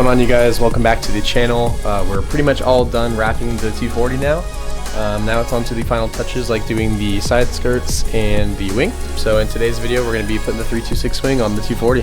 going on, you guys? Welcome back to the channel. We're pretty much all done wrapping the 240 now. Now it's on to the final touches, like doing the side skirts and the wing. So in today's video, we're going to be putting the 326 wing on the 240.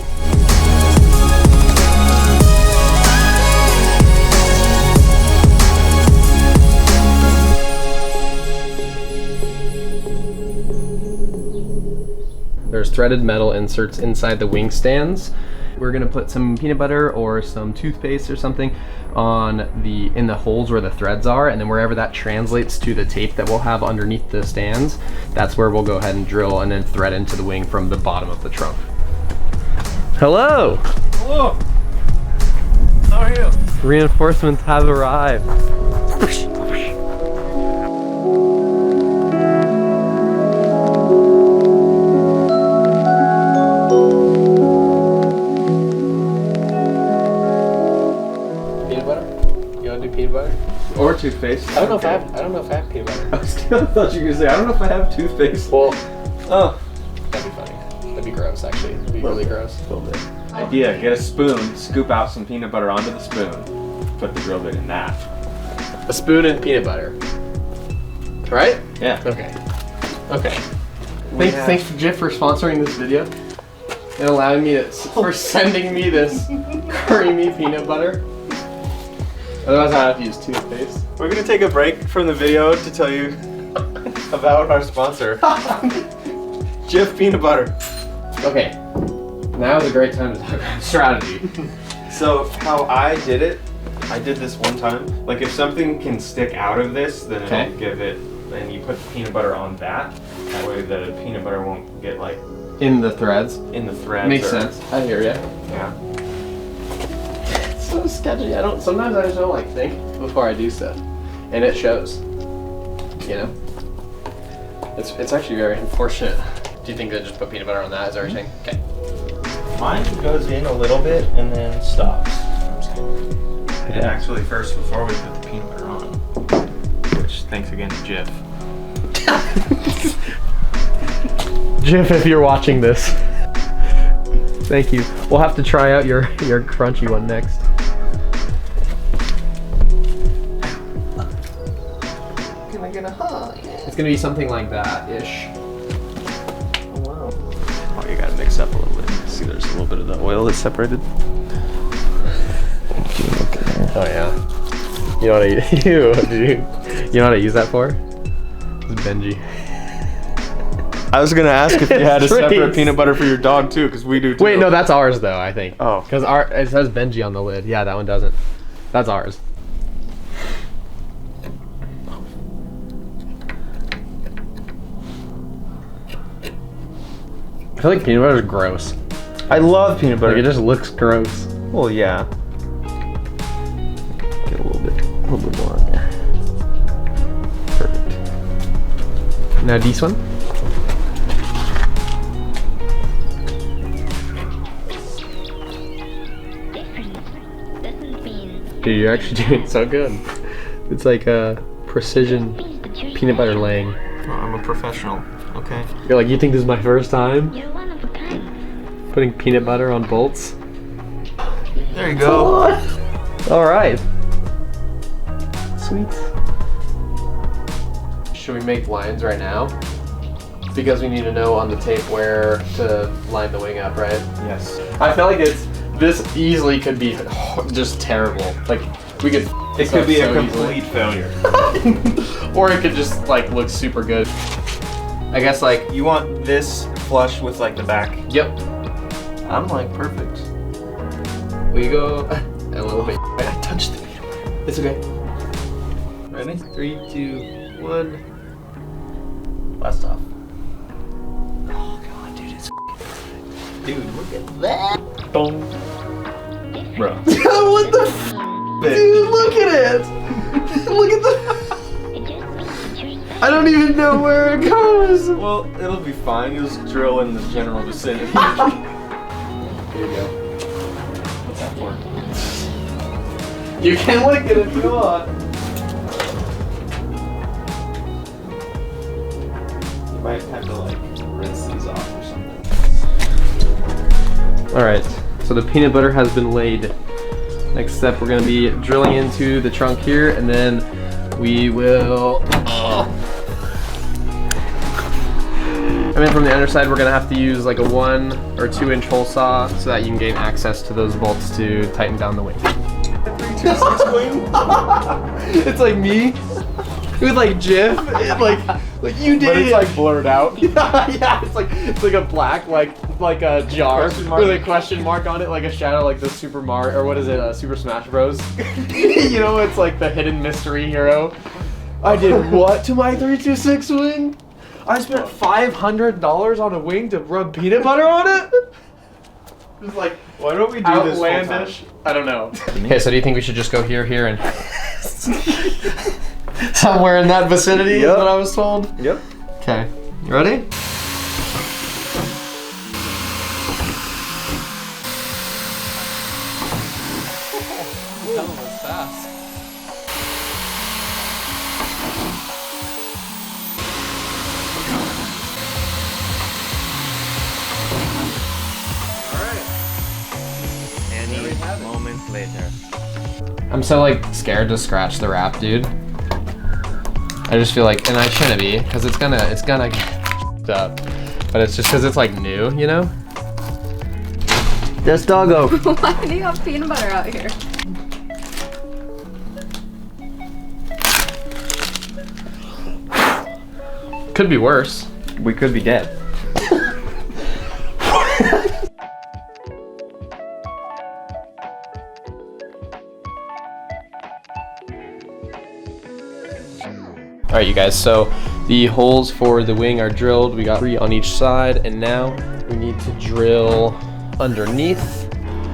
There's threaded metal inserts inside the wing stands. We're gonna put some peanut butter or some toothpaste or something in the holes where the threads are, and then wherever that translates to the tape that we'll have underneath the stands, that's where we'll go ahead and drill and then thread into the wing from the bottom of the trunk. Hello! Hello! How are you? Reinforcements have arrived. Or toothpaste. I don't know if I have peanut butter. I thought you were gonna say, I don't know if I have toothpaste. Well, oh, that'd be funny. That'd be gross, actually. It'd be really gross. A little bit. Idea, get a spoon, scoop out some peanut butter onto the spoon, put the drill bit in that. A spoon and peanut butter. Right? Yeah. Okay. Okay. Thanks to Jif for sponsoring this video and allowing me for sending me this creamy peanut butter. Otherwise I'd have to use toothpaste. We're gonna take a break from the video to tell you about our sponsor, Jif Peanut Butter. Okay, now is a great time to talk about strategy. So how I did it, I did this one time. Like if something can stick out of this, then okay. I'll give it, and you put the peanut butter on that. That way the peanut butter won't get like in the threads. In the threads. Makes sense. I hear ya. Yeah. So sketchy. Sometimes I just don't like think before I do stuff, and it shows. You know, it's actually very unfortunate. Do you think they just put peanut butter on that? Is that what you're saying? Okay. Mine goes in a little bit and then stops. And actually, first before we put the peanut butter on, which thanks again to Jif. Jif, if you're watching this, thank you. We'll have to try out your crunchy one next. It's gonna be something like that-ish. Oh wow. Oh, you gotta mix up a little bit. See, there's a little bit of the oil that's separated. Oh yeah. You know what you know what I use that for? It's Benji. I was gonna ask if you had a Treats. separate peanut butter for your dog too, because we do too. Wait, no, that's ours though, I think. Oh. Because it says Benji on the lid. Yeah, that one doesn't. That's ours. I feel like peanut butter is gross. I love peanut butter. Like, it just looks gross. Well, yeah. Get a little bit more on there. Perfect. Now this one. Dude, you're actually doing so good. It's like a precision peanut butter laying. Well, I'm a professional. Okay. You're like, you think this is my first time? You're one of a kind. Putting peanut butter on bolts? There you go. Alright. Sweet. Should we make lines right now? Because we need to know on the tape where to line the wing up, right? Yes. I feel like this easily could be just terrible. Like, we could... It could be so a complete failure. Or it could just, like, look super good. I guess, like... You want this flush with, like, the back. Yep. I'm, like, perfect. We go a little bit. I touched the peanut butter. It's okay. Ready? 3, 2, 1. Blast off. Oh, God, dude, it's perfect. Dude, look at that. Boom. Bro. What the f***? Dude, look at it! Look at the... I don't even know where it goes! Well, it'll be fine. You'll just drill in the general vicinity. Here you go. What's that for? You can lick it if you want. You might have to, like, rinse these off or something. Alright, so the peanut butter has been laid Next step, we're gonna be drilling into the trunk here, and then we will, and then from the underside, we're gonna have to use like a 1 or 2 inch hole saw so that you can gain access to those bolts to tighten down the wing. 326 wing. It's like me with like GIF, like you did. But it's like blurred out. Yeah, it's like a black like a jar Question mark. with a question mark on it, like a shadow, like the Super Mario, or what is it, Super Smash Bros. You know, it's like the hidden mystery hero. I did what to my 326 wing? I spent $500 on a wing to rub peanut butter on it. It's like, Why don't we do outlandish. this full I don't know. Okay, so do you think we should just go here, and somewhere in that vicinity? Is what I was told. time? Yep. Okay, you ready? That was fast. Any moments later. I'm so like scared to scratch the wrap, dude. I just feel like, and I shouldn't be, because it's gonna get up. But it's just because it's like new, you know? Yes, doggo. Why do you have peanut butter out here? Could be worse. We could be dead. All right, you guys, so the holes for the wing are drilled. We got 3 on each side, and now we need to drill underneath.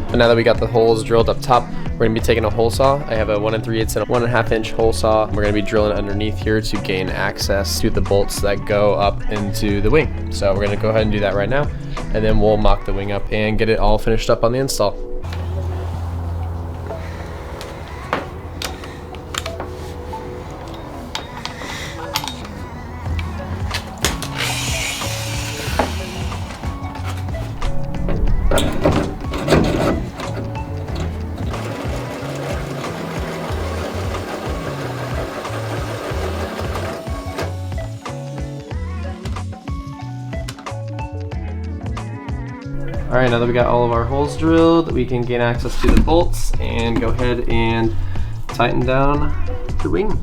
But now that we got the holes drilled up top, we're gonna be taking a hole saw. I have a 1 3/8 and a 1.5 inch hole saw. We're gonna be drilling underneath here to gain access to the bolts that go up into the wing. So we're gonna go ahead and do that right now, and then we'll mock the wing up and get it all finished up on the install. All right, now that we got all of our holes drilled, we can gain access to the bolts and go ahead and tighten down the wing.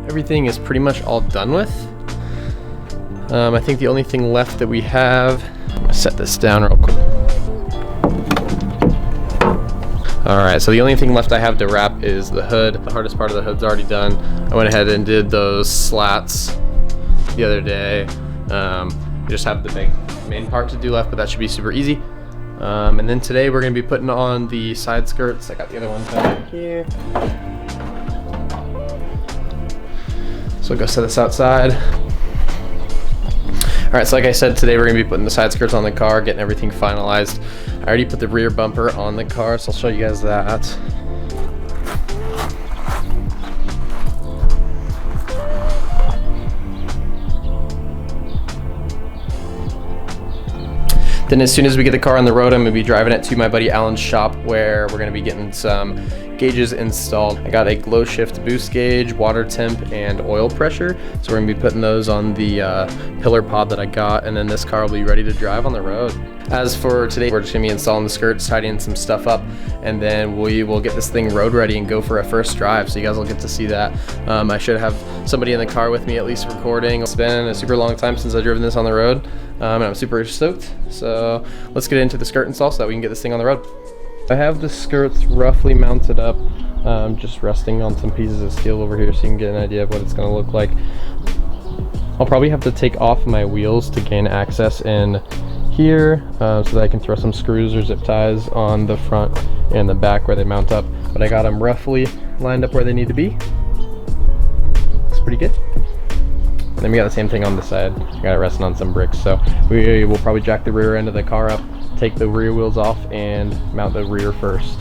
Everything is pretty much all done with. I think the only thing left that we have, I'm gonna set this down real quick. All right, so the only thing left I have to wrap is the hood. The hardest part of the hood's already done. I went ahead and did those slats the other day. We just have the big main part to do left, but that should be super easy. And then today we're gonna be putting on the side skirts. I got the other ones down here. So I'll go set this outside. All right, so like I said, today we're gonna be putting the side skirts on the car, getting everything finalized. I already put the rear bumper on the car, so I'll show you guys that. Then as soon as we get the car on the road, I'm gonna be driving it to my buddy Alan's shop where we're gonna be getting some gauges installed. I got a glow shift boost gauge, water temp, and oil pressure. So we're gonna be putting those on the pillar pod that I got, and then this car will be ready to drive on the road. As for today, we're just gonna be installing the skirts, tidying some stuff up, and then we will get this thing road ready and go for a first drive. So you guys will get to see that. I should have somebody in the car with me at least recording. It's been a super long time since I've driven this on the road, and I'm super stoked. So let's get into the skirt install so that we can get this thing on the road. I have the skirts roughly mounted up, just resting on some pieces of steel over here so you can get an idea of what it's gonna look like. I'll probably have to take off my wheels to gain access in here so that I can throw some screws or zip ties on the front and the back where they mount up, but I got them roughly lined up where they need to be. It's pretty good. And then we got the same thing on the side. I got it resting on some bricks, so we will probably jack the rear end of the car up, take the rear wheels off, and mount the rear first.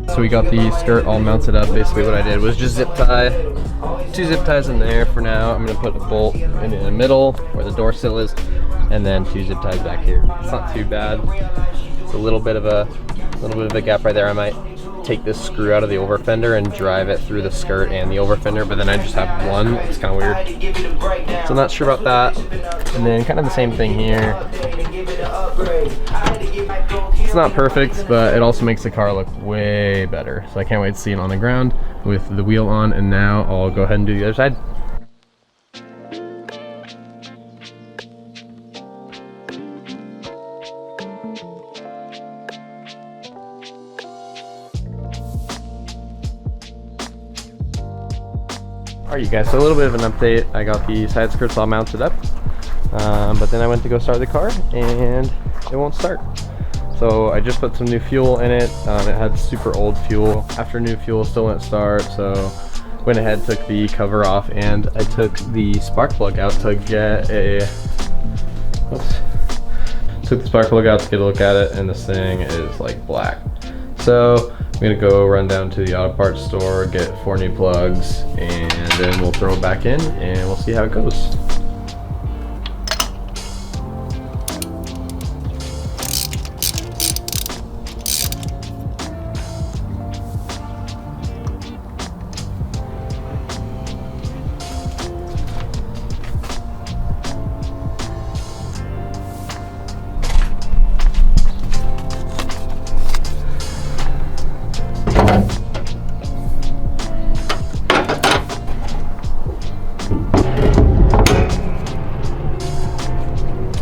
So we got the skirt all mounted up. Basically what I did was just zip tie, 2 zip ties in there for now. I'm gonna put a bolt in the middle where the door sill is, and then 2 zip ties back here. It's not too bad. It's a little bit of a gap right there. I might take this screw out of the over fender and drive it through the skirt and the over fender, but then I just have one. It's kind of weird. So I'm not sure about that. And then kind of the same thing here. It's not perfect, but it also makes the car look way better. So I can't wait to see it on the ground with the wheel on, and now I'll go ahead and do the other side. Alright you guys, so a little bit of an update. I got the side skirts all mounted up, but then I went to go start the car and it won't start. So I just put some new fuel in it. It had super old fuel. After new fuel still wouldn't start, so went ahead, took the cover off, and I took the spark plug out to get a, took the spark plug out to get a look at it, and this thing is like black. So I'm gonna go run down to the auto parts store, get 4 new plugs, and then we'll throw it back in and we'll see how it goes.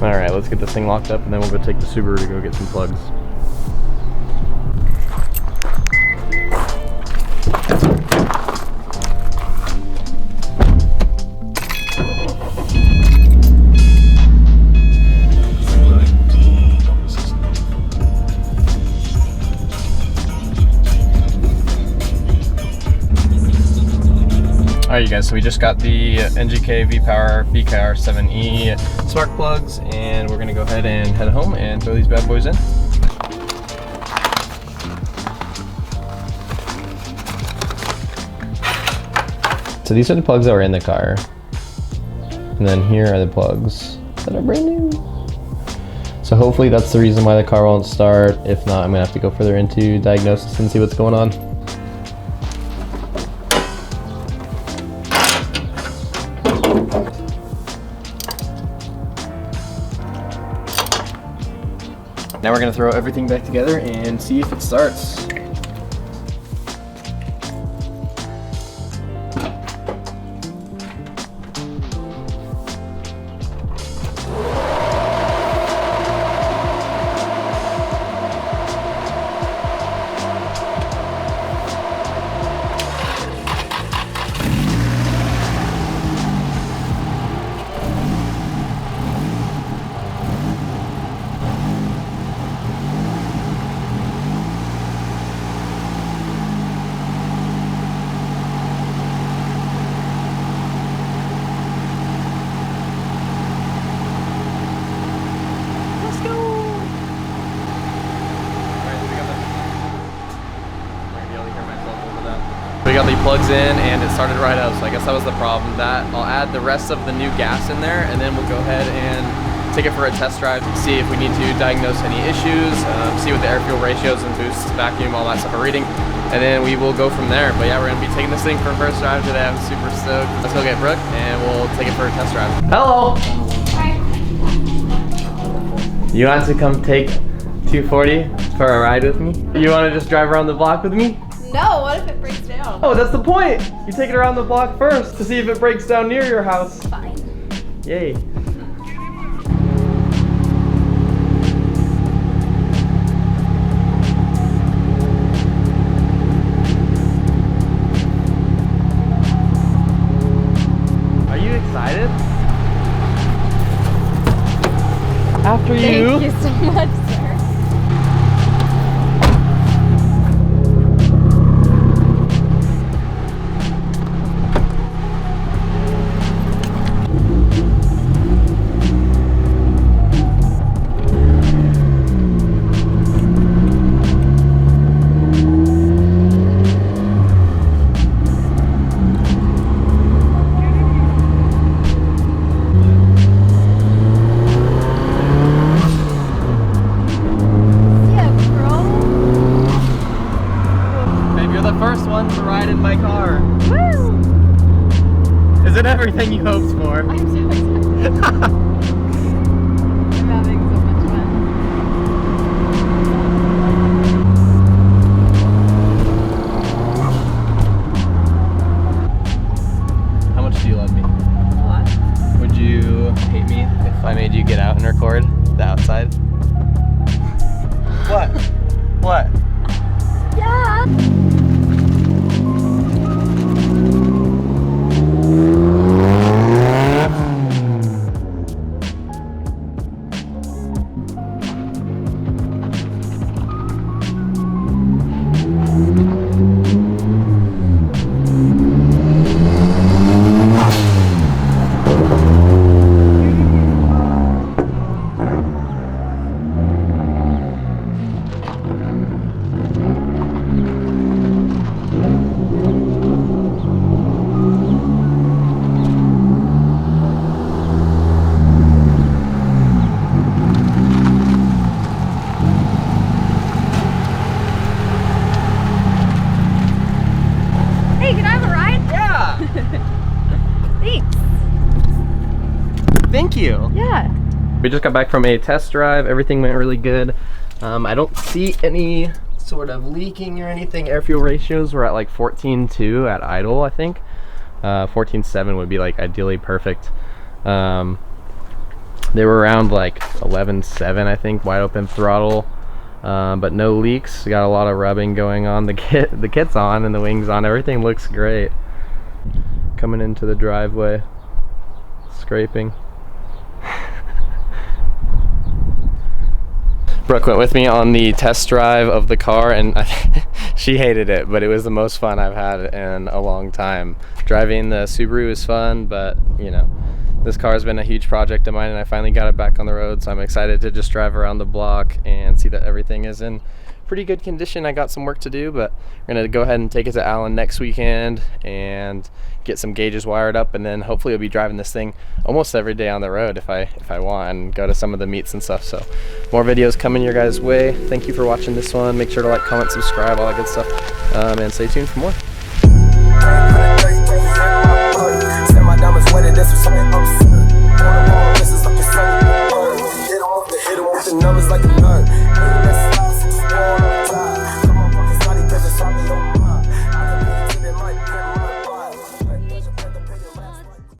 Alright, let's get this thing locked up and then we'll go take the Subaru to go get some plugs. Alright you guys, so we just got the NGK V-Power BKR 7E spark plugs, and we're gonna go ahead and head home and throw these bad boys in. So these are the plugs that were in the car. And then here are the plugs that are brand new. So hopefully that's the reason why the car won't start. If not, I'm gonna have to go further into diagnosis and see what's going on. Now we're gonna throw everything back together and see if it starts. We got the plugs in and it started right up, so I guess that was the problem. That I'll add the rest of the new gas in there and then we'll go ahead and take it for a test drive, see if we need to diagnose any issues, see what the air fuel ratios and boost, vacuum, all that stuff are reading, and then we will go from there. But yeah, we're gonna be taking this thing for a first drive today. I'm super stoked. Let's go get Brooke and we'll take it for a test drive. Hello! Hi. You want to come take 240 for a ride with me? You want to just drive around the block with me? No, what if it breaks down? Oh, that's the point! You take it around the block first to see if it breaks down near your house. Fine. Yay. Are you excited? After you. Thank you so much, sir. First one to ride in my car. Woo! Is it everything you hoped for? I'm so excited. I'm having so much fun. How much do you love me? What? Would you hate me if I made you get out and record the outside? What? What? Yeah. Hey, can I have a ride? Yeah! Thanks. Thank you. Yeah. We just got back from a test drive. Everything went really good. I don't see any sort of leaking or anything. Air fuel ratios were at like 14.2 at idle, I think. 14.7 would be like ideally perfect. They were around like 11.7, I think, wide open throttle. But no leaks. Got a lot of rubbing going on. The kit's on and the wing's on. Everything looks great. Coming into the driveway, scraping. Brooke went with me on the test drive of the car and she hated it, but it was the most fun I've had in a long time. Driving the Subaru is fun, but you know, this car has been a huge project of mine and I finally got it back on the road, so I'm excited to just drive around the block and see that everything is in pretty good condition. I got some work to do, but we're gonna go ahead and take it to Allen next weekend and get some gauges wired up, and then hopefully we'll be driving this thing almost every day on the road if I want, and go to some of the meets and stuff. So more videos coming your guys' way. Thank you for watching this one. Make sure to like, comment, subscribe, all that good stuff, and stay tuned for more.